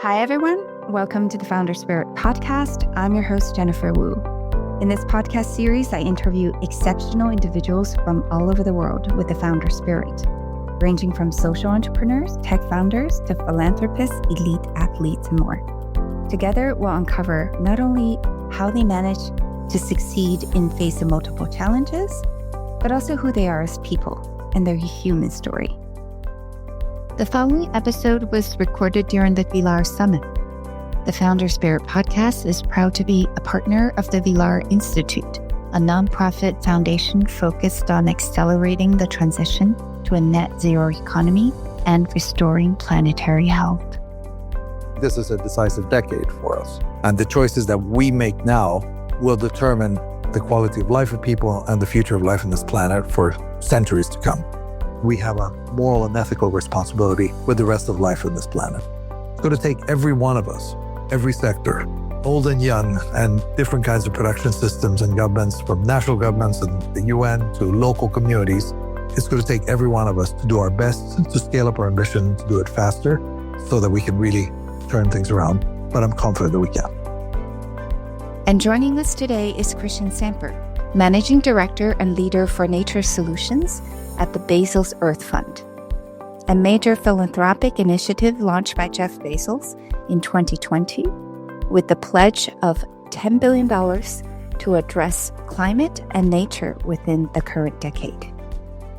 Hi, everyone. Welcome to the Founder Spirit podcast. I'm your host, Jennifer Wu. In this podcast series, I interview exceptional individuals from all over the world with the founder spirit, ranging from social entrepreneurs, tech founders, to philanthropists, elite athletes, and more. Together, we'll uncover not only how they manage to succeed in face of multiple challenges, but also who they are as people and their human story. The following episode was recorded during the Villar Summit. The Founder Spirit podcast is proud to be a partner of the Villar Institute, a nonprofit foundation focused on accelerating the transition to a net zero economy and restoring planetary health. This is a decisive decade for us, and the choices that we make now will determine the quality of life of people and the future of life on this planet for centuries to come. We have a moral and ethical responsibility with the rest of life on this planet. It's going to take every one of us, every sector, old and young, and different kinds of production systems and governments, from national governments and the UN to local communities. It's going to take every one of us to do our best to scale up our ambition, to do it faster, so that we can really turn things around. But I'm confident that we can. And joining us today is Cristian Samper, Managing Director and Leader for Nature Solutions at the Bezos Earth Fund, a major philanthropic initiative launched by Jeff Bezos in 2020 with the pledge of $10 billion to address climate and nature within the current decade.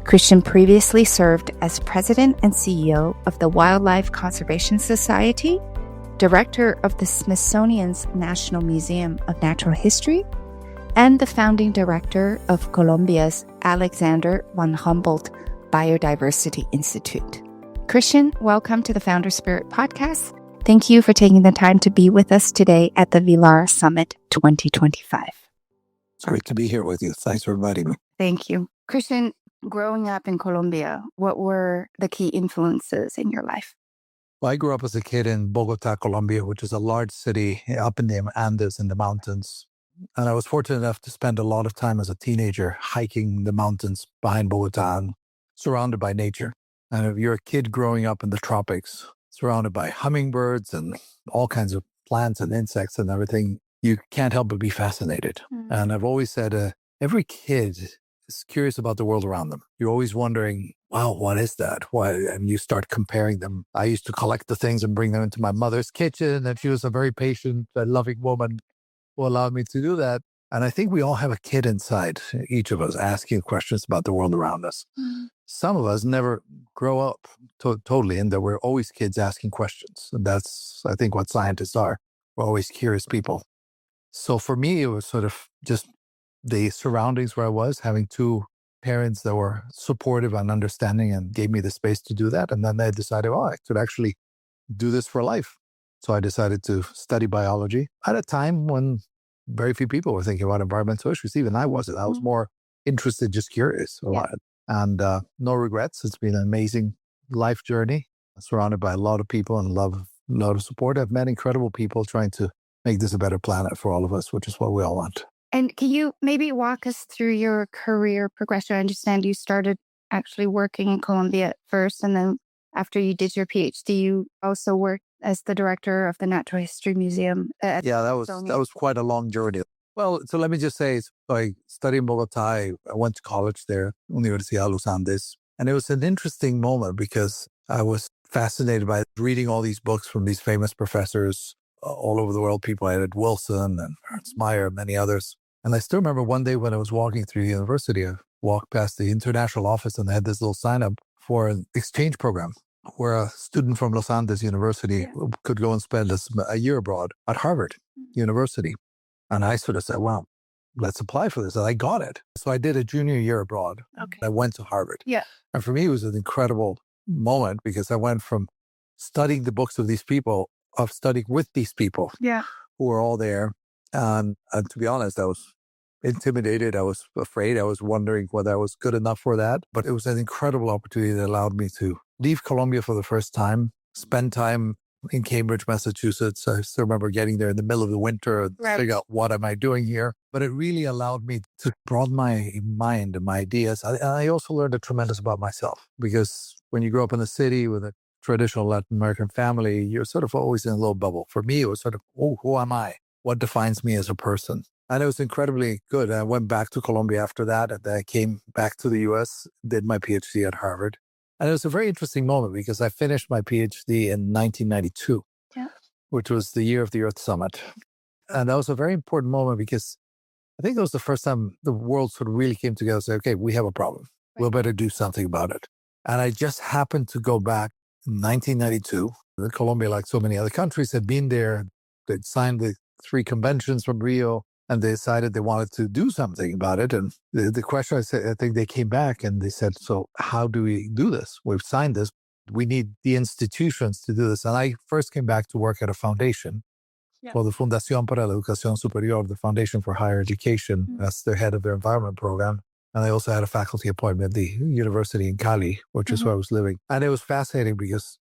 Cristian previously served as President and CEO of the Wildlife Conservation Society, Director of the Smithsonian's National Museum of Natural History, and the founding director of Colombia's Alexander von Humboldt Biodiversity Institute. Cristian, welcome to the Founder Spirit podcast. Thank you for taking the time to be with us today at the Villar Summit 2025. It's great to be here with you. Thanks for inviting me. Thank you. Cristian, growing up in Colombia, what were the key influences in your life? Well, I grew up as a kid in Bogota, Colombia, which is a large city up in the Andes in the mountains. And I was fortunate enough to spend a lot of time as a teenager hiking the mountains behind Bogota and surrounded by nature. And if you're a kid growing up in the tropics, surrounded by hummingbirds and all kinds of plants and insects and everything, you can't help but be fascinated. And I've always said every kid is curious about the world around them. You're always wondering, wow, what is that? Why? And you start comparing them. I used to collect the things and bring them into my mother's kitchen, and she was a very patient and loving woman who allowed me to do that. And I think we all have a kid inside, each of us, asking questions about the world around us. Some of us never grow up totally, and that we're always kids asking questions. And that's, I think, what scientists are. We're always curious people. So for me, it was sort of just the surroundings where I was, having two parents that were supportive and understanding and gave me the space to do that. And then I decided, I could actually do this for life. So I decided to study biology at a time when very few people were thinking about environmental issues. Even I wasn't. I was more interested, just curious about it. And no regrets. It's been an amazing life journey, surrounded by a lot of people and a lot of support. I've met incredible people trying to make this a better planet for all of us, which is what we all want. And can you maybe walk us through your career progression? I understand you started actually working in Colombia first, and then after you did your PhD, you also worked as the director of the Natural History Museum. That was quite a long journey. Well, so let me just say, I studied in Bogota. I went to college there, Universidad de los Andes. And it was an interesting moment because I was fascinated by reading all these books from these famous professors all over the world, people like Ed Wilson and Ernst Mayr and many others. And I still remember one day when I was walking through the university, I walked past the international office and they had this little sign up for an exchange program where a student from Los Andes University could go and spend a year abroad at Harvard University. And I sort of said, well, let's apply for this. And I got it. So I did a junior year abroad. Okay. I went to Harvard. Yeah. And for me, it was an incredible moment because I went from studying the books of these people, of studying with these people who were all there. And to be honest, I was intimidated. I was afraid. I was wondering whether I was good enough for that. But it was an incredible opportunity that allowed me to leave Colombia for the first time, spend time in Cambridge, Massachusetts. I still remember getting there in the middle of the winter and figure out what am I doing here. But it really allowed me to broaden my mind and my ideas. I also learned a tremendous about myself because when you grow up in a city with a traditional Latin American family, you're sort of always in a little bubble. For me, it was sort of, oh, who am I? What defines me as a person? And it was incredibly good. I went back to Colombia after that, and then I came back to the US, did my PhD at Harvard. And it was a very interesting moment because I finished my PhD in 1992, which was the year of the Earth Summit. And that was a very important moment because I think it was the first time the world sort of really came together and said, okay, we have a problem. Right. We'll better do something about it. And I just happened to go back in 1992. Colombia, like so many other countries, had been there. They'd signed the 3 conventions from Rio, and they decided they wanted to do something about it. And the question, I think they came back and they said, so how do we do this? We've signed this. We need the institutions to do this. And I first came back to work at a foundation called the Fundación para la Educación Superior, the Foundation for Higher Education, as the head of their environment program. And I also had a faculty appointment at the university in Cali, which is where I was living. And it was fascinating because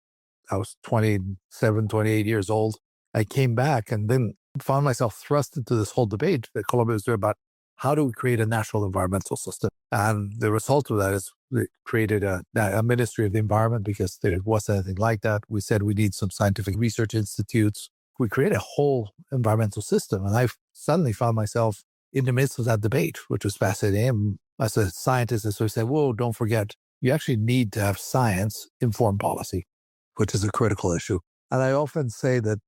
I was 27, 28 years old. I came back and then found myself thrust into this whole debate that Colombia was doing about how do we create a national environmental system? And the result of that is we created a Ministry of the Environment because there wasn't anything like that. We said we need some scientific research institutes. We created a whole environmental system. And I suddenly found myself in the midst of that debate, which was fascinating. As a scientist, I sort of said, whoa, don't forget, you actually need to have science-informed policy, which is a critical issue. And I often say that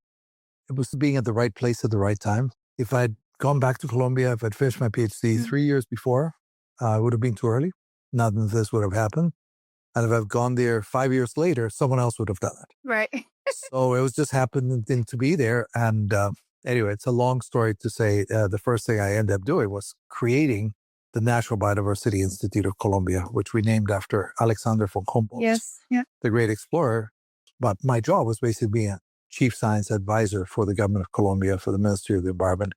it was being at the right place at the right time. If I'd gone back to Colombia, if I'd finished my PhD 3 years before, it would have been too early. None of this would have happened. And if I've gone there 5 years later, someone else would have done it. Right. So it was just happening to be there. And anyway, it's a long story to say the first thing I ended up doing was creating the National Biodiversity Institute of Colombia, which we named after Alexander von Humboldt, the great explorer. But my job was basically being a chief science advisor for the government of Colombia, for the Ministry of the Environment.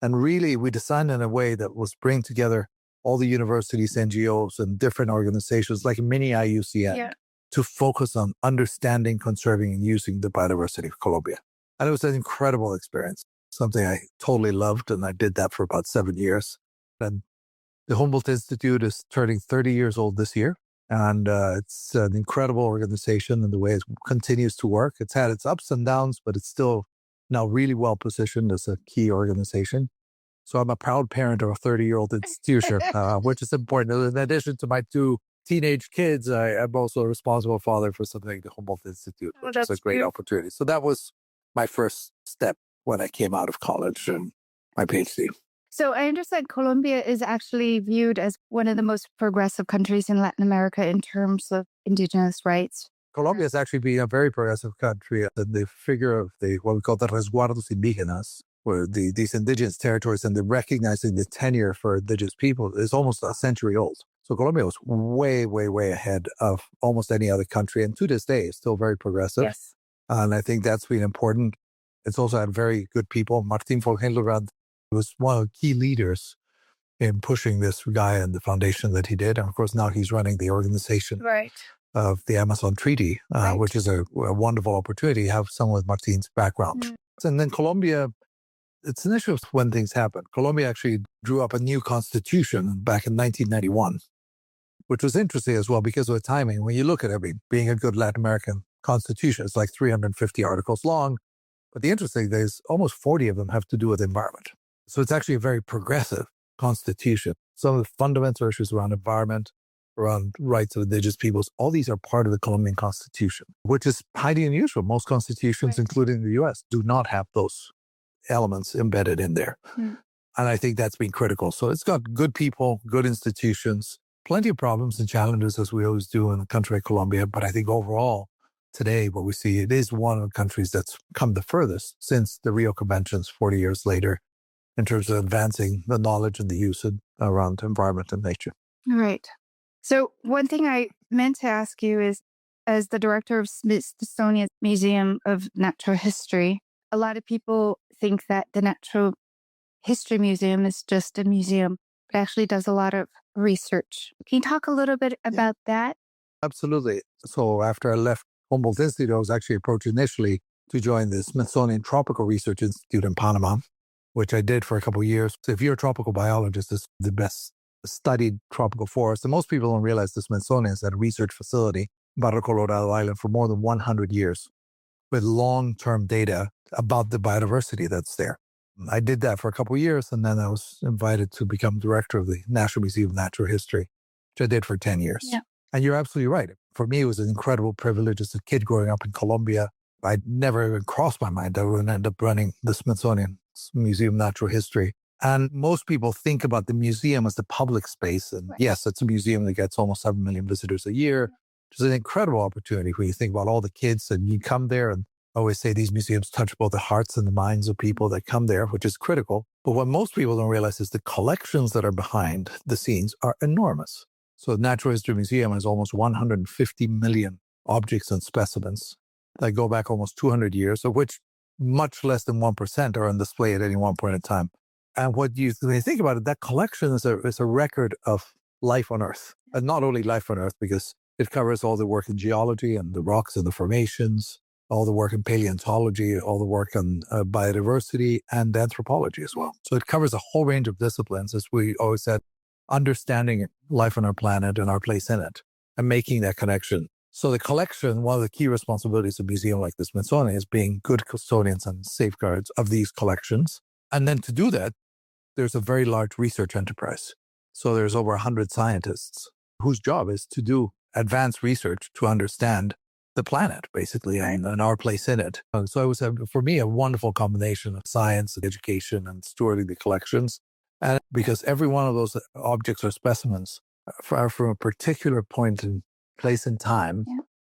And really, we designed in a way that was bring together all the universities, NGOs, and different organizations like a mini IUCN to focus on understanding, conserving, and using the biodiversity of Colombia. And it was an incredible experience, something I totally loved, and I did that for about 7 years. And the Humboldt Institute is turning 30 years old this year, and it's an incredible organization in the way it continues to work. It's had its ups and downs, but it's still now really well positioned as a key organization. So I'm a proud parent of a 30-year-old institution, which is important. In addition to my 2 teenage kids, I'm also a responsible father for something like the Humboldt Institute, which is a great opportunity. So that was my first step when I came out of college and my PhD. So I understand Colombia is actually viewed as one of the most progressive countries in Latin America in terms of indigenous rights. Colombia has actually been a very progressive country. The figure of what we call the resguardos indígenas, where these indigenous territories and the recognizing the tenure for indigenous people is almost a century old. So Colombia was way, way, way ahead of almost any other country. And to this day, it's still very progressive. Yes. And I think that's been important. It's also had very good people. Martín Folgenlorand was one of the key leaders in pushing this guy and the foundation that he did. And of course, now he's running the organization of the Amazon Treaty, which is a wonderful opportunity to have someone with Martín's background. And then Colombia, it's an issue of when things happen. Colombia actually drew up a new constitution back in 1991, which was interesting as well because of the timing. When you look at it, being a good Latin American constitution, it's like 350 articles long. But the interesting thing is almost 40 of them have to do with the environment. So it's actually a very progressive constitution. Some of the fundamental issues around environment, around rights of indigenous peoples, all these are part of the Colombian constitution, which is highly unusual. Most constitutions, including the US, do not have those elements embedded in there. And I think that's been critical. So it's got good people, good institutions, plenty of problems and challenges, as we always do in a country like Colombia. But I think overall, today, what we see, it is one of the countries that's come the furthest since the Rio Conventions 40 years later in terms of advancing the knowledge and the use around environment and nature. Right. So one thing I meant to ask you is, as the director of Smithsonian Museum of Natural History, a lot of people think that the Natural History Museum is just a museum, but actually does a lot of research. Can you talk a little bit about that? Absolutely. So after I left Humboldt Institute, I was actually approached initially to join the Smithsonian Tropical Research Institute in Panama, which I did for a couple of years. So if you're a tropical biologist, it's the best studied tropical forest. And most people don't realize the Smithsonian is a research facility Barrio Colorado Island for more than 100 years with long-term data about the biodiversity that's there. I did that for a couple of years, and then I was invited to become director of the National Museum of Natural History, which I did for 10 years. Yeah. And you're absolutely right. For me, it was an incredible privilege as a kid growing up in Colombia. I'd never even crossed my mind that I would end up running the Smithsonian Museum of Natural History. And most people think about the museum as the public space. And yes, it's a museum that gets almost 7 million visitors a year, which is an incredible opportunity when you think about all the kids and you come there. And I always say these museums touch both the hearts and the minds of people that come there, which is critical. But what most people don't realize is the collections that are behind the scenes are enormous. So the Natural History Museum has almost 150 million objects and specimens that go back almost 200 years, of which much less than 1% are on display at any one point in time. And when you think about it, that collection is a record of life on Earth. And not only life on Earth, because it covers all the work in geology and the rocks and the formations, all the work in paleontology, all the work on biodiversity and anthropology as well. So it covers a whole range of disciplines, as we always said, understanding life on our planet and our place in it and making that connection. So the collection, one of the key responsibilities of a museum like the Smithsonian is being good custodians and safeguards of these collections. And then to do that, there's a very large research enterprise. So there's over 100 scientists whose job is to do advanced research to understand the planet, basically, and our place in it. So it was, for me, a wonderful combination of science and education and stewarding the collections. And because every one of those objects or specimens are from a particular point in place and time,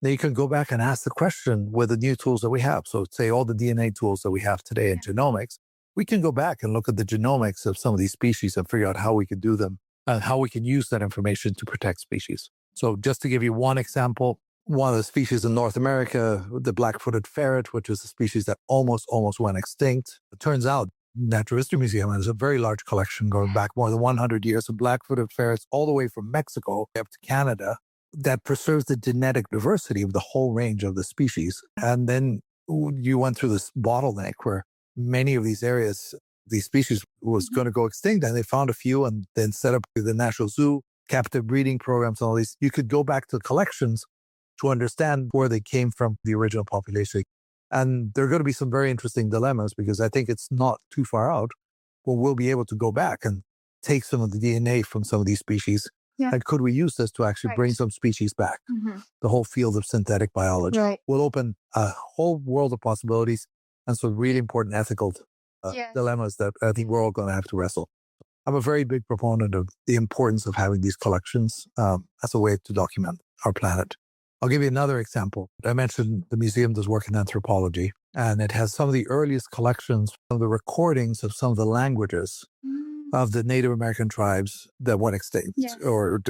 then you can go back and ask the question with the new tools that we have. So say all the DNA tools that we have today in genomics, we can go back and look at the genomics of some of these species and figure out how we can do them and how we can use that information to protect species. So just to give you one example, one of the species in North America, the black-footed ferret, which is a species that almost went extinct. It turns out Natural History Museum has a very large collection going back more than 100 years of black-footed ferrets all the way from Mexico up to Canada that preserves the genetic diversity of the whole range of the species. And then you went through this bottleneck where many of these areas, these species was going to go extinct, and they found a few and then set up the National Zoo, captive breeding programs, and all these. You could go back to collections to understand where they came from, the original population. And there are going to be some very interesting dilemmas because I think it's not too far out where we'll be able to go back and take some of the DNA from some of these species. Yeah. And could we use this to actually bring some species back? Mm-hmm. The whole field of synthetic biology will open a whole world of possibilities and some really important ethical dilemmas that I think we're all going to have to wrestle. I'm a very big proponent of the importance of having these collections as a way to document our planet. I'll give you another example. I mentioned the museum does work in anthropology, and it has some of the earliest collections of the recordings of some of the languages of the Native American tribes that went extinct or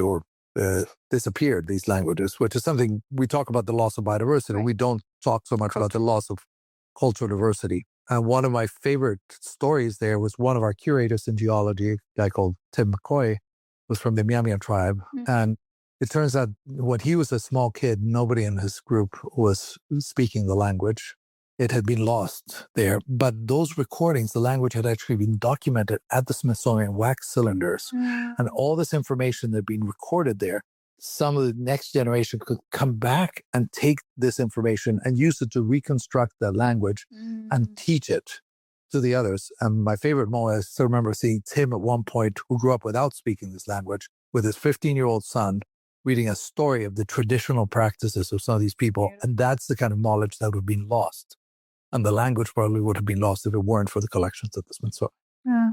disappeared, these languages, which is something we talk about the loss of biodiversity. We don't talk so much about the loss of cultural diversity. And one of my favorite stories there was one of our curators in geology, a guy called Tim McCoy, was from the Miami tribe. And it turns out when he was a small kid, nobody in his group was speaking the language. It had been lost there. But those recordings, the language had actually been documented at the Smithsonian wax cylinders. And all this information that had been recorded there, some of the next generation could come back and take this information and use it to reconstruct that language and teach it to the others. And my favorite moment, I still remember seeing Tim at one point, who grew up without speaking this language, with his 15-year-old son, reading a story of the traditional practices of some of these people. And that's the kind of knowledge that would have been lost. And the language probably would have been lost if it weren't for the collections at the Smithsonian. Oh,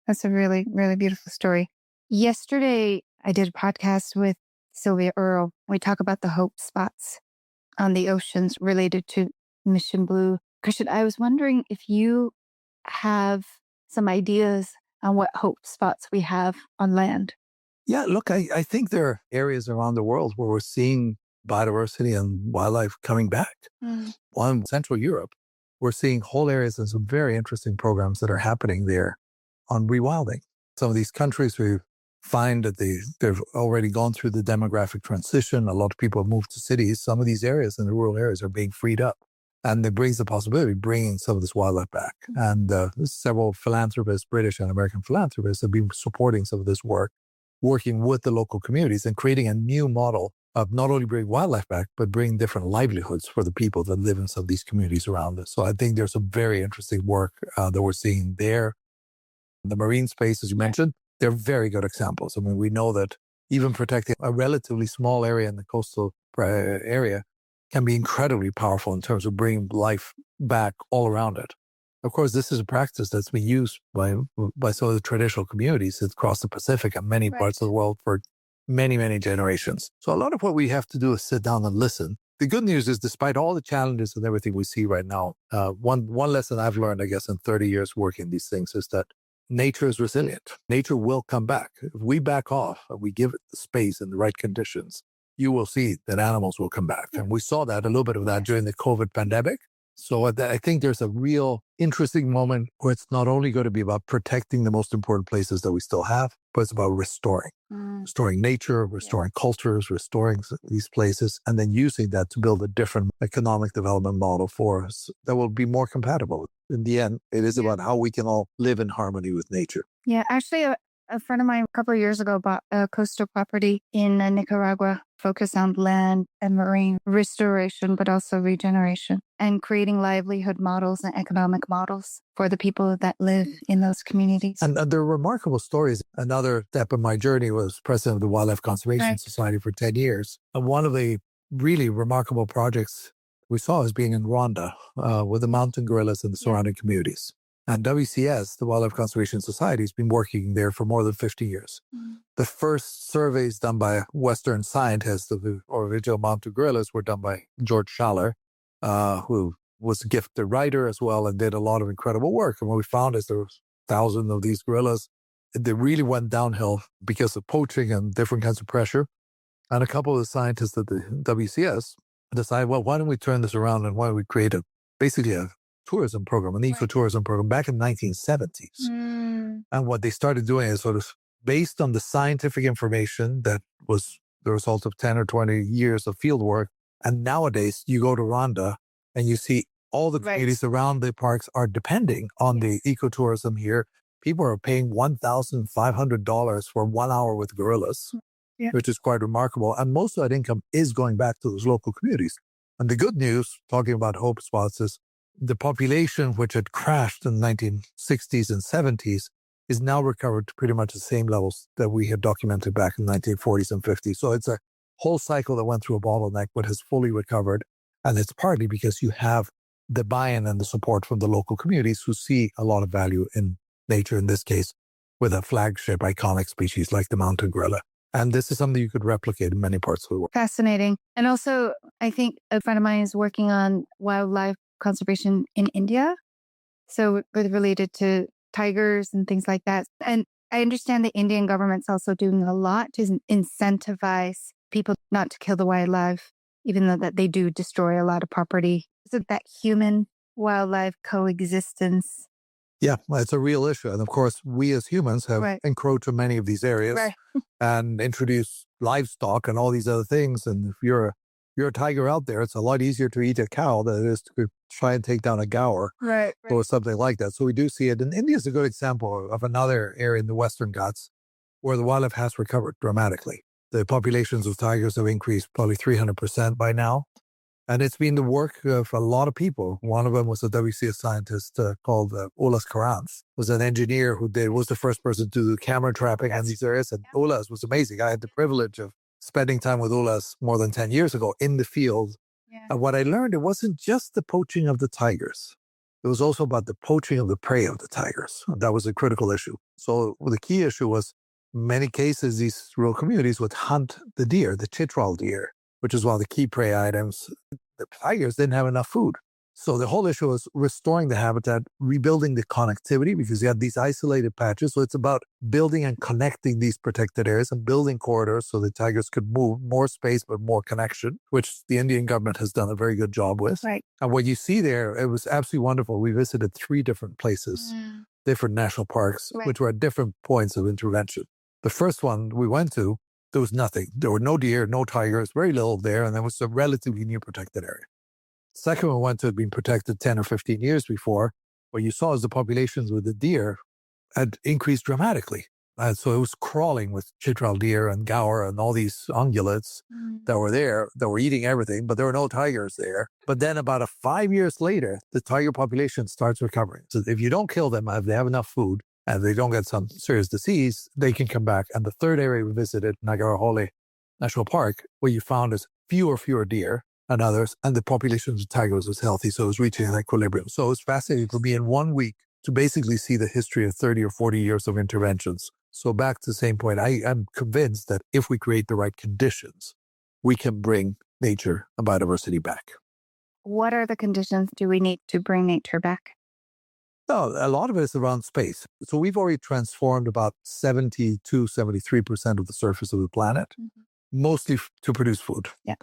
that's a really, really beautiful story. Yesterday, I did a podcast with Sylvia Earle. We talk about the hope spots on the oceans related to Mission Blue. Cristian, I was wondering if you have some ideas on what hope spots we have on land. Yeah, look, I think there are areas around the world where we're seeing biodiversity and wildlife coming back. One in Central Europe, we're seeing whole areas and some very interesting programs that are happening there on rewilding. Some of these countries we find that they've already gone through the demographic transition. A lot of people have moved to cities. Some of these areas in the rural areas are being freed up. And it brings the possibility of bringing some of this wildlife back. And several philanthropists, British and American philanthropists, have been supporting some of this work, working with the local communities and creating a new model of not only bring wildlife back, but bring different livelihoods for the people that live in some of these communities around us. So I think there's some very interesting work that we're seeing there. The marine space, as you mentioned, they're very good examples. I mean, we know that even protecting a relatively small area in the coastal area can be incredibly powerful in terms of bringing life back all around it. Of course, this is a practice that's been used by some of the traditional communities across the Pacific and many parts of the world for many, many generations. So a lot of what we have to do is sit down and listen. The good news is, despite all the challenges and everything we see right now, one lesson I've learned, I guess, in 30 years working these things is that nature is resilient. Nature will come back. If we back off and we give it the space and the right conditions, you will see that animals will come back. And we saw that, a little bit of that during the COVID pandemic. So I think there's a real interesting moment where it's not only going to be about protecting the most important places that we still have, but it's about restoring nature, restoring cultures, restoring these places, and then using that to build a different economic development model for us that will be more compatible. In the end, it is about how we can all live in harmony with nature. Yeah, actually, a friend of mine a couple of years ago bought a coastal property in Nicaragua, focused on land and marine restoration, but also regeneration, and creating livelihood models and economic models for the people that live in those communities. And they're remarkable stories. Another step in my journey was president of the Wildlife Conservation Society for 10 years. And one of the really remarkable projects we saw is being in Rwanda with the mountain gorillas and the surrounding communities. And WCS, the Wildlife Conservation Society, has been working there for more than 50 years. The first surveys done by Western scientists of the original mountain gorillas were done by George Schaller, who was a gifted writer as well and did a lot of incredible work. And what we found is there were thousands of these gorillas. They really went downhill because of poaching and different kinds of pressure. And a couple of the scientists at the WCS decided, well, why don't we turn this around and why don't we create basically a tourism program, an ecotourism program back in the 1970s. And what they started doing is sort of based on the scientific information that was the result of 10 or 20 years of field work. And nowadays you go to Rwanda and you see all the communities around the parks are depending on the ecotourism here. People are paying $1,500 for 1 hour with gorillas, which is quite remarkable. And most of that income is going back to those local communities. And the good news, talking about hope spots, is the population, which had crashed in the 1960s and 70s, is now recovered to pretty much the same levels that we had documented back in the 1940s and 50s. So it's a whole cycle that went through a bottleneck, but has fully recovered. And it's partly because you have the buy-in and the support from the local communities who see a lot of value in nature, in this case, with a flagship iconic species like the mountain gorilla. And this is something you could replicate in many parts of the world. Fascinating. And also, I think a friend of mine is working on wildlife conservation in India. So related to tigers and things like that. And I understand the Indian government's also doing a lot to incentivize people not to kill the wildlife, even though that they do destroy a lot of property. So that human wildlife coexistence. Yeah, it's a real issue. And of course, we as humans have encroached on many of these areas and introduced livestock and all these other things. And if you're a tiger out there, it's a lot easier to eat a cow than it is to try and take down a gaur or something like that. So we do see it. And India is a good example of another area in the Western Ghats where the wildlife has recovered dramatically. The populations of tigers have increased probably 300% by now. And it's been the work of a lot of people. One of them was a WCS scientist called Olas Karans, was an engineer who was the first person to do camera trapping in these areas. And Olas was amazing. I had the privilege of spending time with Olas more than 10 years ago in the field. And what I learned, it wasn't just the poaching of the tigers. It was also about the poaching of the prey of the tigers. That was a critical issue. So the key issue was, in many cases, these rural communities would hunt the deer, the chitral deer, which is one of the key prey items. The tigers didn't have enough food. So the whole issue was restoring the habitat, rebuilding the connectivity, because you had these isolated patches. So it's about building and connecting these protected areas and building corridors so the tigers could move more space, but more connection, which the Indian government has done a very good job with. And what you see there, it was absolutely wonderful. We visited 3 different places, different national parks, which were at different points of intervention. The first one we went to, there was nothing. There were no deer, no tigers, very little there, and there was a relatively new protected area. Second one went to had been protected 10 or 15 years before. What you saw is the populations with the deer had increased dramatically. And so it was crawling with chitral deer and gaur and all these ungulates that were there, that were eating everything, but there were no tigers there. But then about 5 years later, the tiger population starts recovering. So if you don't kill them, if they have enough food and they don't get some serious disease, they can come back. And the third area we visited, Nagarahole National Park, what you found is fewer deer and others, and the population of tigers was healthy, so it was reaching an equilibrium. So it was fascinating for me in 1 week to basically see the history of 30 or 40 years of interventions. So back to the same point, I'm convinced that if we create the right conditions, we can bring nature and biodiversity back. What are the conditions do we need to bring nature back? No, a lot of it is around space. So we've already transformed about 72, 73% of the surface of the planet, mostly to produce food. Yeah.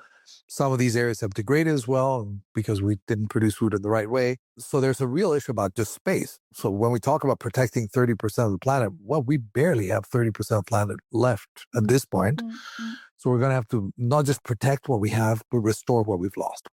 Some of these areas have degraded as well because we didn't produce food in the right way. So there's a real issue about just space. So when we talk about protecting 30% of the planet, well, we barely have 30% of the planet left at this point. So we're going to have to not just protect what we have, but restore what we've lost.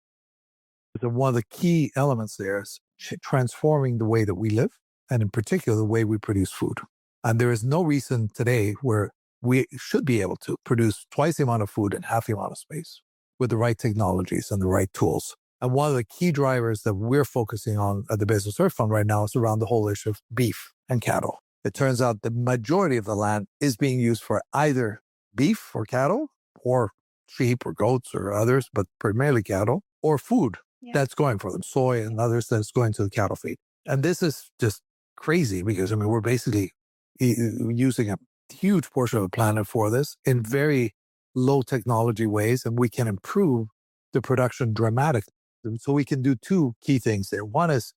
So one of the key elements there is transforming the way that we live, and in particular, the way we produce food. And there is no reason today where we should be able to produce twice the amount of food in half the amount of space with the right technologies and the right tools. And one of the key drivers that we're focusing on at the Bezos Earth Fund right now is around the whole issue of beef and cattle. It turns out the majority of the land is being used for either beef or cattle, or sheep or goats or others, but primarily cattle, or food that's going for them, soy and others that's going to the cattle feed. And this is just crazy because, I mean, we're basically using a huge portion of the planet for this in very low technology ways, and we can improve the production dramatically. So we can do two key things there. One is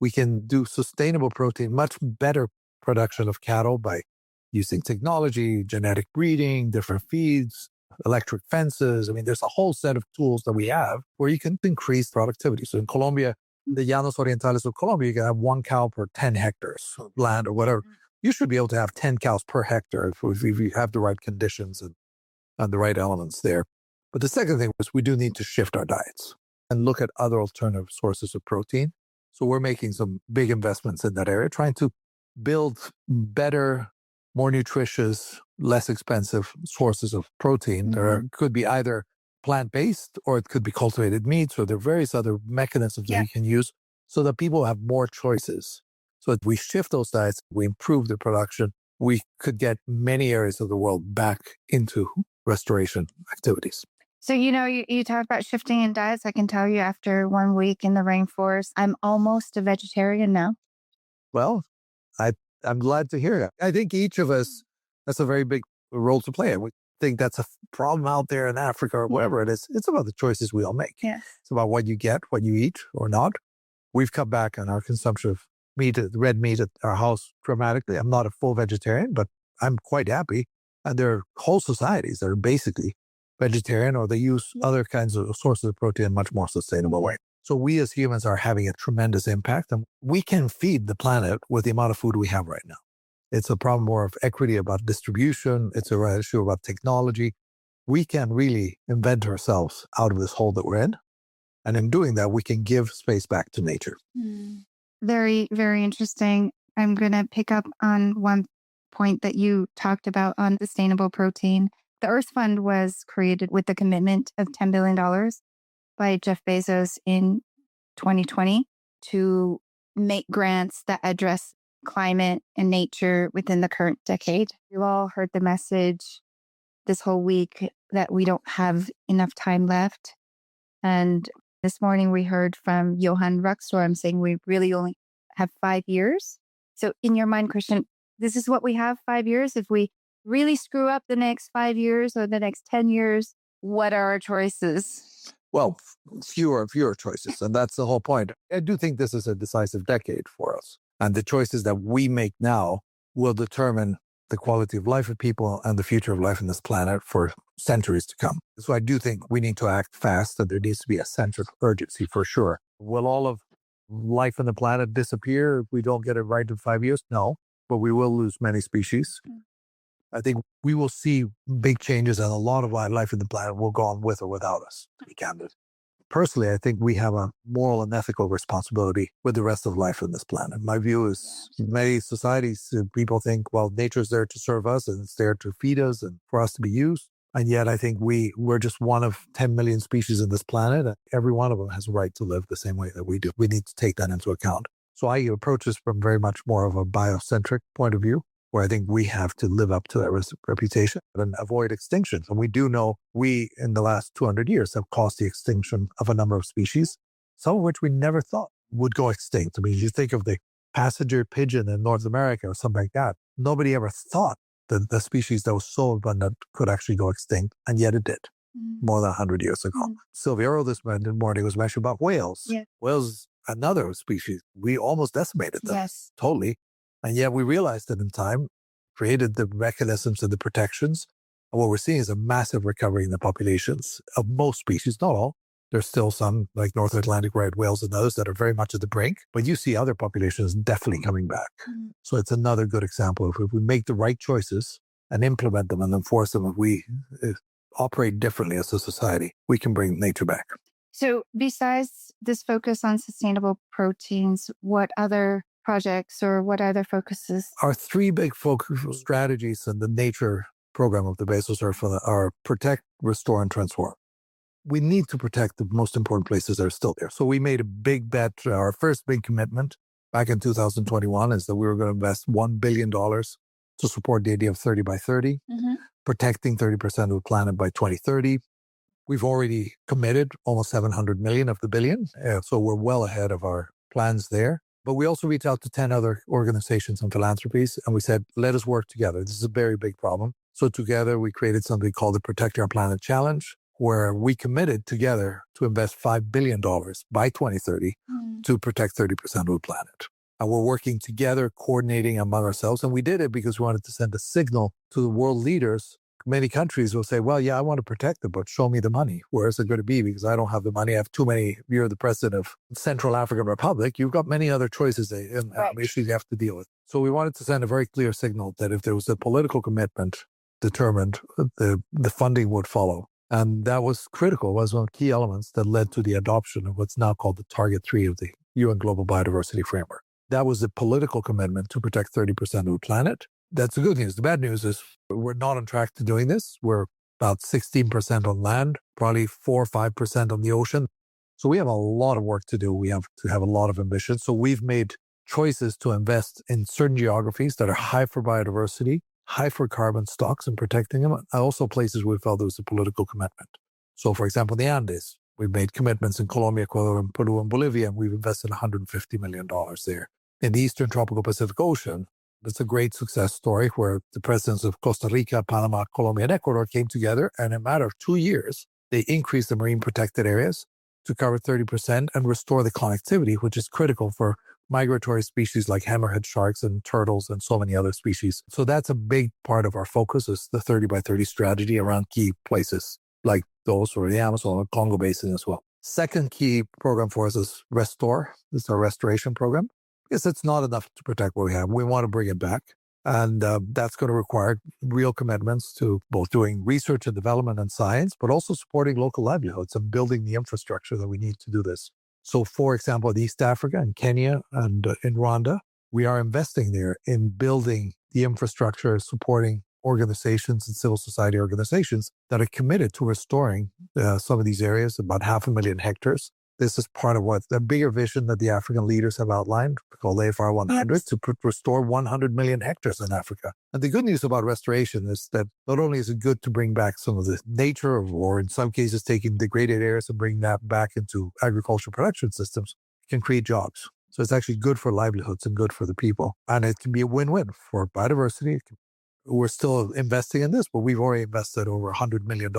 we can do sustainable protein, much better production of cattle by using technology, genetic breeding, different feeds, electric fences. I mean, there's a whole set of tools that we have where you can increase productivity. So in Colombia, the Llanos Orientales of Colombia, you can have 1 cow per 10 hectares of land or whatever. You should be able to have 10 cows per hectare if you have the right conditions and the right elements there. But the second thing is we do need to shift our diets and look at other alternative sources of protein. So we're making some big investments in that area, trying to build better, more nutritious, less expensive sources of protein. There could be either plant-based or it could be cultivated meats, or there are various other mechanisms that we can use so that people have more choices. So if we shift those diets, we improve the production, we could get many areas of the world back into restoration activities. So, you talk about shifting in diets. I can tell you after 1 week in the rainforest, I'm almost a vegetarian now. Well, I'm glad to hear that. I think each of us has a very big role to play. And we think that's a problem out there in Africa or wherever it is. It's about the choices we all make. Yes. It's about what you get, what you eat or not. We've cut back on our consumption of meat, red meat at our house dramatically. I'm not a full vegetarian, but I'm quite happy. And there are whole societies that are basically vegetarian, or they use other kinds of sources of protein in a much more sustainable way. So we as humans are having a tremendous impact, and we can feed the planet with the amount of food we have right now. It's a problem more of equity about distribution. It's an issue about technology. We can really invent ourselves out of this hole that we're in. And in doing that, we can give space back to nature. Very, very interesting. I'm going to pick up on one point that you talked about on sustainable protein. The Earth Fund was created with the commitment of $10 billion by Jeff Bezos in 2020 to make grants that address climate and nature within the current decade. You all heard the message this whole week that we don't have enough time left. And this morning we heard from Johan Ruckstorm saying we really only have 5 years. So in your mind, Cristian, this is what we have, 5 years. If we really screw up the next 5 years or the next 10 years, what are our choices? Well, fewer choices. And that's the whole point. I do think this is a decisive decade for us. And the choices that we make now will determine the quality of life of people and the future of life on this planet for centuries to come. So I do think we need to act fast, and there needs to be a sense of urgency for sure. Will all of life on the planet disappear if we don't get it right in 5 years? No, but we will lose many species. I think we will see big changes, and a lot of wildlife in the planet will go on with or without us, to be candid. personally, I think we have a moral and ethical responsibility with the rest of life on this planet. My view is many societies, people think, well, nature's there to serve us and it's there to feed us and for us to be used. And yet I think we're just one of 10 million species on this planet. And every one of them has a right to live the same way that we do. We need to take that into account. So I approach this from very much more of a biocentric point of view, where I think we have to live up to that reputation and avoid extinctions. And we do know we, in the last 200 years, have caused the extinction of a number of species, some of which we never thought would go extinct. I mean, you think of the passenger pigeon in North America or something like that. Nobody ever thought that the species that was so abundant could actually go extinct, and yet it did more than 100 years ago. Sylvia Earle this morning was mentioning about whales. Yeah. Whales, another species, we almost decimated them. Yes. Totally. And yet we realized that in time, created the mechanisms and the protections. And what we're seeing is a massive recovery in the populations of most species, not all. There's still some, like North Atlantic right whales and others, that are very much at the brink. But you see other populations definitely coming back. So it's another good example of if we make the right choices and implement them and enforce them, if we operate differently as a society, we can bring nature back. So besides this focus on sustainable proteins, what other projects or what other focuses? Our three big focus strategies in the nature program of the Bezos Earth Fund are protect, restore, and transform. We need to protect the most important places that are still there. So we made a big bet. Our first big commitment back in 2021 is that we were going to invest $1 billion to support the idea of 30 by 30, protecting 30% of the planet by 2030. We've already committed almost 700 million of the billion. So we're well ahead of our plans there. But we also reached out to 10 other organizations and philanthropies, and we said, let us work together. This is a very big problem. So together we created something called the Protect Our Planet Challenge, where we committed together to invest $5 billion by 2030 to protect 30% of the planet. And we're working together, coordinating among ourselves. And we did it because we wanted to send a signal to the world leaders. Many countries will say, well, yeah, I want to protect it, but show me the money. Where is it going to be? Because I don't have the money. I have too many. You're the president of Central African Republic. You've got many other choices and issues you have to deal with. So we wanted to send a very clear signal that if there was a political commitment determined, the funding would follow. And that was critical, was one of the key elements that led to the adoption of what's now called the Target 3 of the UN Global Biodiversity Framework. That was a political commitment to protect 30% of the planet. That's the good news. The bad news is we're not on track to doing this. We're about 16% on land, probably 4 or 5% on the ocean. So we have a lot of work to do. We have to have a lot of ambition. So we've made choices to invest in certain geographies that are high for biodiversity, high for carbon stocks and protecting them, and also places we felt there was a political commitment. So for example, the Andes, we've made commitments in Colombia, Ecuador, Peru, and Bolivia, and we've invested $150 million there. In the Eastern Tropical Pacific Ocean, it's a great success story where the presidents of Costa Rica, Panama, Colombia, and Ecuador came together, and in a matter of 2 years, they increased the marine protected areas to cover 30% and restore the connectivity, which is critical for migratory species like hammerhead sharks and turtles and so many other species. So that's a big part of our focus, is the 30 by 30 strategy around key places like those or the Amazon and Congo Basin as well. Second key program for us is Restore. This is our restoration program. Because it's not enough to protect what we have. We want to bring it back. And that's going to require real commitments to both doing research and development and science, but also supporting local livelihoods and building the infrastructure that we need to do this. So, for example, in East Africa and Kenya and in Rwanda, we are investing there in building the infrastructure, supporting organizations and civil society organizations that are committed to restoring some of these areas, about 500,000 hectares. This is part of what the bigger vision that the African leaders have outlined, called AFR 100, to restore 100 million hectares in Africa. And the good news about restoration is that not only is it good to bring back some of the nature, or in some cases taking degraded areas and bring that back into agricultural production systems, it can create jobs. So it's actually good for livelihoods and good for the people. And it can be a win-win for biodiversity. We're still investing in this, but we've already invested over $100 million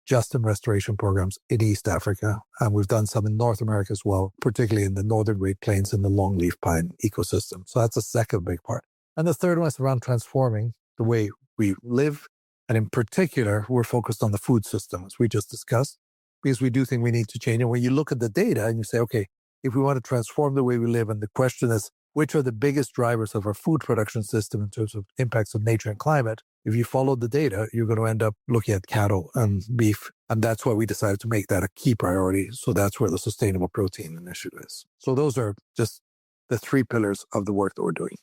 just in restoration programs in East Africa. And we've done some in North America as well, particularly in the Northern Great Plains and the longleaf pine ecosystem. So that's a second big part. And the third one is around transforming the way we live. And in particular, we're focused on the food system, as we just discussed, because we do think we need to change. And when you look at the data and you say, okay, if we want to transform the way we live, and the question is, which are the biggest drivers of our food production system in terms of impacts of nature and climate? If you follow the data, you're going to end up looking at cattle and beef. And that's why we decided to make that a key priority. So that's where the sustainable protein initiative is. So those are just the 3 pillars of the work that we're doing.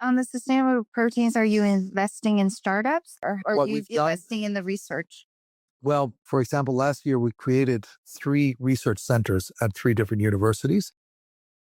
On the sustainable proteins, are you investing in startups or are you investing in the research? Well, for example, last year we created 3 research centers at 3 different universities.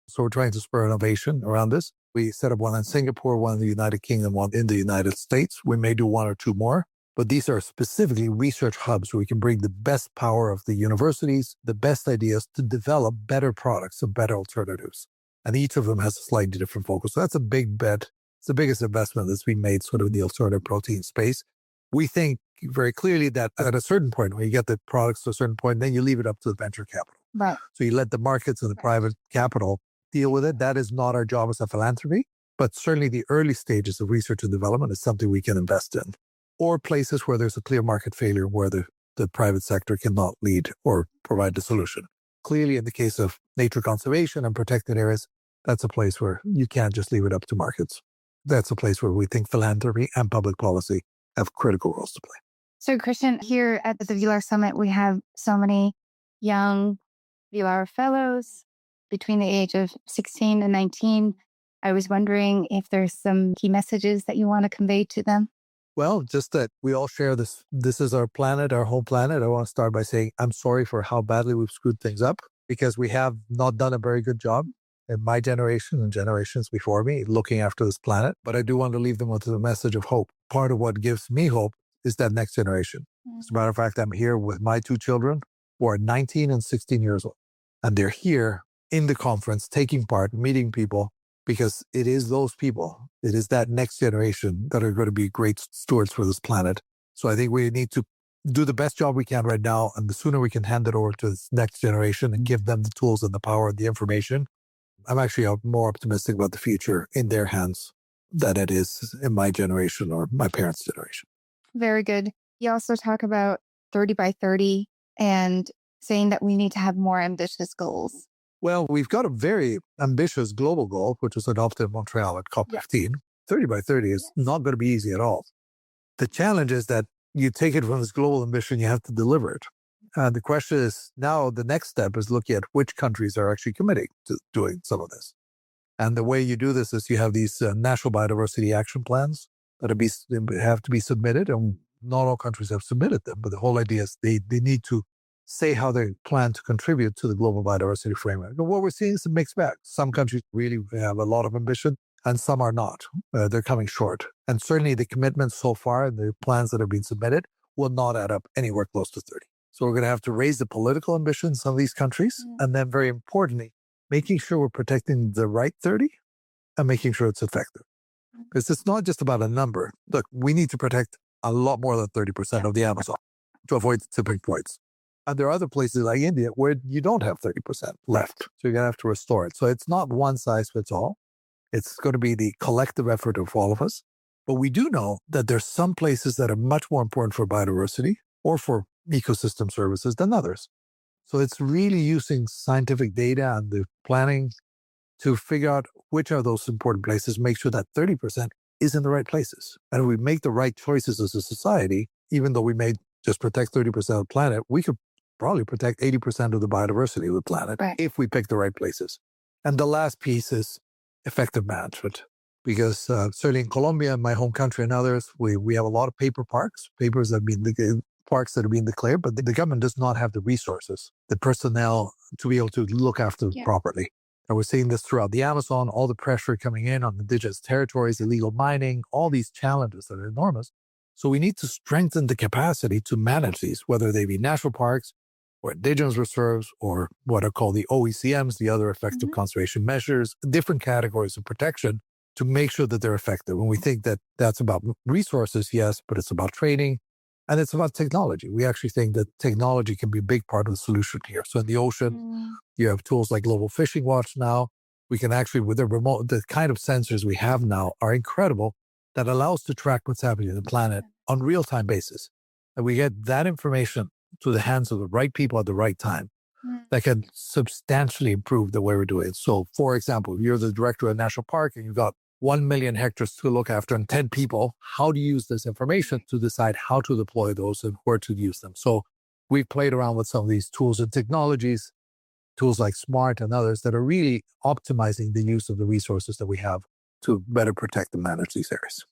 So we're trying to spur innovation around this. We set up one in Singapore, one in the United Kingdom, one in the United States. We may do 1 or 2 more, but these are specifically research hubs where we can bring the best power of the universities, the best ideas to develop better products and better alternatives. And each of them has a slightly different focus. So that's a big bet. It's the biggest investment that's been made sort of in the alternative protein space. We think very clearly that at a certain point, when you get the products to a certain point, then you leave it up to the venture capital. Right. So you let the markets and the private capital deal with it. That is not our job as a philanthropy, but certainly the early stages of research and development is something we can invest in. Or places where there's a clear market failure where the private sector cannot lead or provide the solution. Clearly, in the case of nature conservation and protected areas, that's a place where you can't just leave it up to markets. That's a place where we think philanthropy and public policy have critical roles to play. So, Cristian, here at the Villar Summit, we have so many young Villar fellows between the age of 16 and 19. I was wondering if there's some key messages that you want to convey to them. Well, just that we all share this. This is our planet, our home planet. I want to start by saying I'm sorry for how badly we've screwed things up because we have not done a very good job in my generation and generations before me looking after this planet. But I do want to leave them with a message of hope. Part of what gives me hope is that next generation. As a matter of fact, I'm here with my 2 children who are 19 and 16 years old. And they're here in the conference, taking part, meeting people, because it is those people, it is that next generation that are going to be great stewards for this planet. So I think we need to do the best job we can right now. And the sooner we can hand it over to this next generation and give them the tools and the power and the information, I'm actually more optimistic about the future in their hands than it is in my generation or my parents' generation. Very good. You also talk about 30 by 30 and saying that we need to have more ambitious goals. Well, we've got a very ambitious global goal, which was adopted in Montreal at COP15. 30 by 30 is not going to be easy at all. The challenge is that you take it from this global ambition, you have to deliver it. The question is now the next step is looking at which countries are actually committing to doing some of this. And the way you do this is you have these national biodiversity action plans that have to be submitted. And not all countries have submitted them. But the whole idea is they need to say how they plan to contribute to the global biodiversity framework. And what we're seeing is a mixed bag. Some countries really have a lot of ambition and some are not. They're coming short. And certainly the commitments so far and the plans that have been submitted will not add up anywhere close to 30. So we're going to have to raise the political ambitions of these countries. And then very importantly, making sure we're protecting the right 30 and making sure it's effective. Because it's not just about a number. Look, we need to protect a lot more than 30% of the Amazon to avoid the tipping points. And there are other places like India where you don't have 30% left. So you're going to have to restore it. So it's not one size fits all. It's going to be the collective effort of all of us. But we do know that there's some places that are much more important for biodiversity or for ecosystem services than others. So it's really using scientific data and the planning to figure out which are those important places, make sure that 30% is in the right places. And if we make the right choices as a society, even though we may just protect 30% of the planet, we could probably protect 80% of the biodiversity of the planet if we pick the right places. And the last piece is effective management. Because certainly in Colombia, my home country and others, we have a lot of paper parks, parks that have been declared, but the government does not have the resources, the personnel to be able to look after them properly. And we're seeing this throughout the Amazon, all the pressure coming in on indigenous territories, illegal mining, all these challenges that are enormous. So we need to strengthen the capacity to manage these, whether they be national parks or indigenous reserves or what are called the OECMs, the other effective conservation measures, different categories of protection to make sure that they're effective. And we think that that's about resources, yes, but it's about training and it's about technology. We actually think that technology can be a big part of the solution here. So in the ocean, you have tools like Global Fishing Watch now. We can actually, with the kind of sensors we have now are incredible that allow us to track what's happening on the planet on a real-time basis. And we get that information to the hands of the right people at the right time that can substantially improve the way we're doing it. So, for example, if you're the director of a national park and you've got 1 million hectares to look after and 10 people. How do you use this information to decide how to deploy those and where to use them? So we've played around with some of these tools and technologies, tools like SMART and others that are really optimizing the use of the resources that we have to better protect and manage these areas.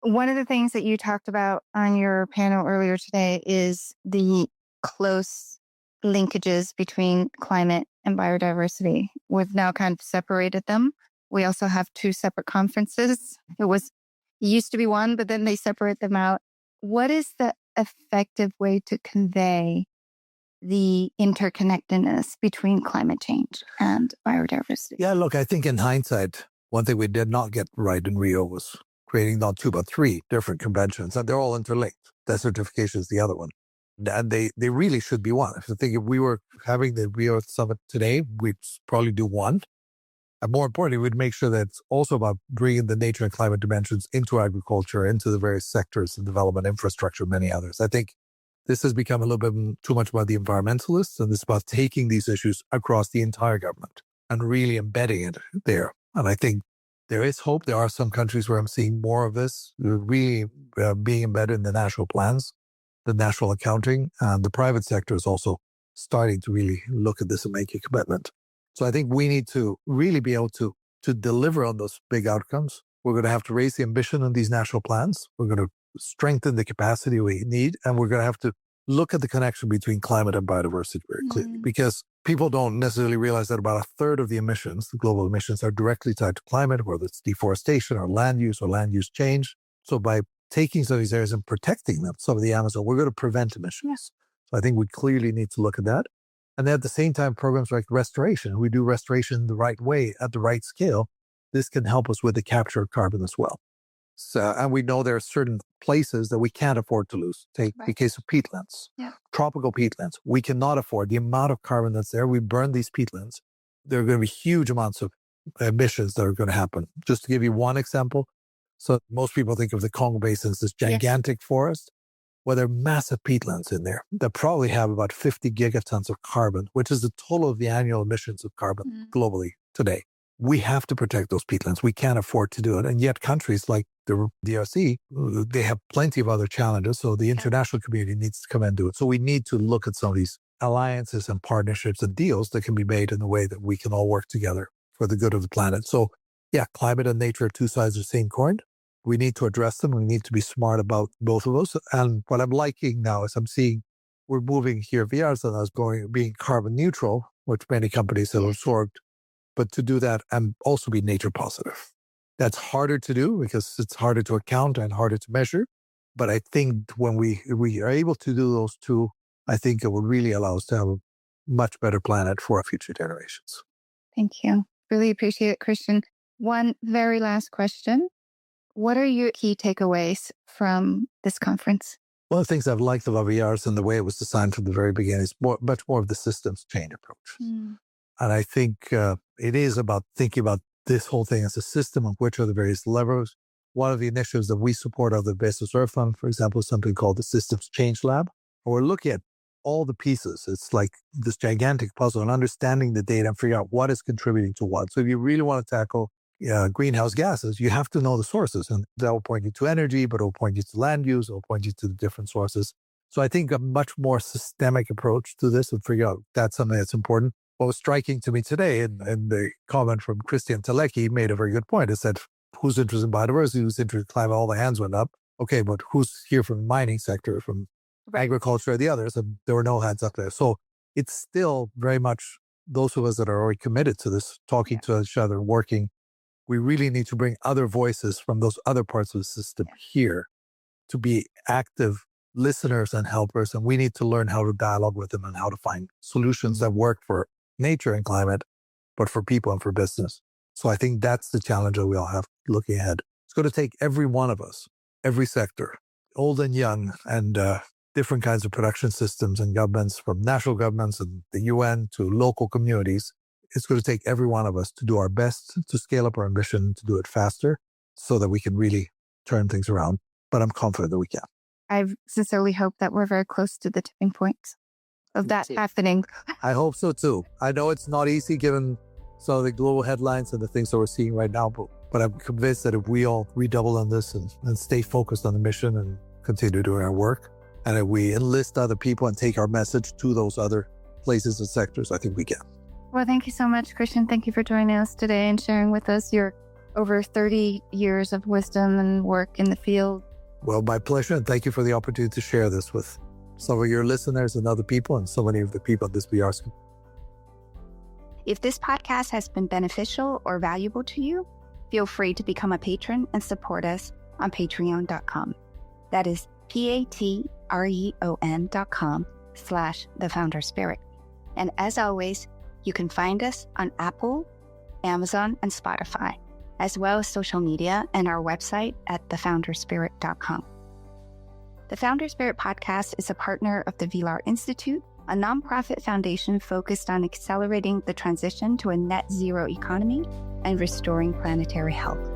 One of the things that you talked about on your panel earlier today is the close linkages between climate and biodiversity. We've now kind of separated them. We also have 2 separate conferences. It used to be one, but then they separate them out. What is the effective way to convey the interconnectedness between climate change and biodiversity? Yeah, look, I think in hindsight, one thing we did not get right in Rio was creating not 2, but 3 different conventions, and they're all interlinked. Desertification is the other one. And they really should be one. I think if we were having the Rio Summit today, we'd probably do one. And more importantly, we'd make sure that it's also about bringing the nature and climate dimensions into agriculture, into the various sectors of development, infrastructure, many others. I think this has become a little bit too much about the environmentalists, and it's about taking these issues across the entire government and really embedding it there. And I think there is hope. There are some countries where I'm seeing more of this really being embedded in the national plans, the national accounting, and the private sector is also starting to really look at this and make a commitment. So I think we need to really be able to deliver on those big outcomes. We're going to have to raise the ambition in these national plans. We're going to strengthen the capacity we need, and we're going to have to look at the connection between climate and biodiversity very clearly, because people don't necessarily realize that about 1/3 of the emissions, the global emissions, are directly tied to climate, whether it's deforestation or land use change. So by taking some of these areas and protecting them, some of the Amazon, we're going to prevent emissions. So I think we clearly need to look at that. And then at the same time, programs like restoration, we do restoration the right way at the right scale. This can help us with the capture of carbon as well. So, and we know there are certain places that we can't afford to lose. Take the case of peatlands, tropical peatlands. We cannot afford the amount of carbon that's there. We burn these peatlands. There are going to be huge amounts of emissions that are going to happen. Just to give you one example. So most people think of the Congo Basin as this gigantic forest. Well, there are massive peatlands in there that probably have about 50 gigatons of carbon, which is the total of the annual emissions of carbon globally today. We have to protect those peatlands. We can't afford to do it. And yet countries like the DRC, they have plenty of other challenges. So the international community needs to come and do it. So we need to look at some of these alliances and partnerships and deals that can be made in a way that we can all work together for the good of the planet. So yeah, climate and nature are 2 sides of the same coin. We need to address them. We need to be smart about both of those. And what I'm liking now is I'm seeing we're moving here via being carbon neutral, which many companies have absorbed, but to do that and also be nature positive. That's harder to do because it's harder to account and harder to measure. But I think when we are able to do those 2, I think it will really allow us to have a much better planet for our future generations. Thank you. Really appreciate it, Cristian. One very last question. What are your key takeaways from this conference? One of the things I've liked about VRs and the way it was designed from the very beginning is much more of the systems change approach. And I think it is about thinking about this whole thing as a system of which are the various levers. One of the initiatives that we support of the Bezos Earth Fund, for example, is something called the Systems Change Lab. And we're looking at all the pieces. It's like this gigantic puzzle and understanding the data and figure out what is contributing to what. So if you really want to tackle greenhouse gases, you have to know the sources, and that will point you to energy, but it will point you to land use, it will point you to the different sources. So I think a much more systemic approach to this and figure out that's something that's important. What was striking to me today, and the comment from Cristian Samper made a very good point. It said, who's interested in biodiversity, who's interested in climate, all the hands went up. Okay, but who's here from the mining sector, from agriculture, or the others? And there were no hands up there. So it's still very much those of us that are already committed to this, talking to each other, working. We really need to bring other voices from those other parts of the system here to be active listeners and helpers. And we need to learn how to dialogue with them and how to find solutions that work for nature and climate, but for people and for business. So I think that's the challenge that we all have looking ahead. It's going to take every one of us, every sector, old and young, and different kinds of production systems and governments, from national governments and the UN to local communities. It's going to take every one of us to do our best to scale up our ambition, to do it faster so that we can really turn things around. But I'm confident that we can. I sincerely hope that we're very close to the tipping point of that happening. I hope so too. I know it's not easy given some of the global headlines and the things that we're seeing right now, but But I'm convinced that if we all redouble on this and stay focused on the mission and continue doing our work, and if we enlist other people and take our message to those other places and sectors, I think we can. Well, thank you so much, Cristian. Thank you for joining us today and sharing with us your over 30 years of wisdom and work in the field. Well, my pleasure. And thank you for the opportunity to share this with some of your listeners and other people and so many of the people at this BRC. If this podcast has been beneficial or valuable to you, feel free to become a patron and support us on patreon.com. That is patreon.com/thefounderspirit. And as always, you can find us on Apple, Amazon, and Spotify, as well as social media and our website at thefounderspirit.com. The Founder Spirit podcast is a partner of the Vilar Institute, a nonprofit foundation focused on accelerating the transition to a net zero economy and restoring planetary health.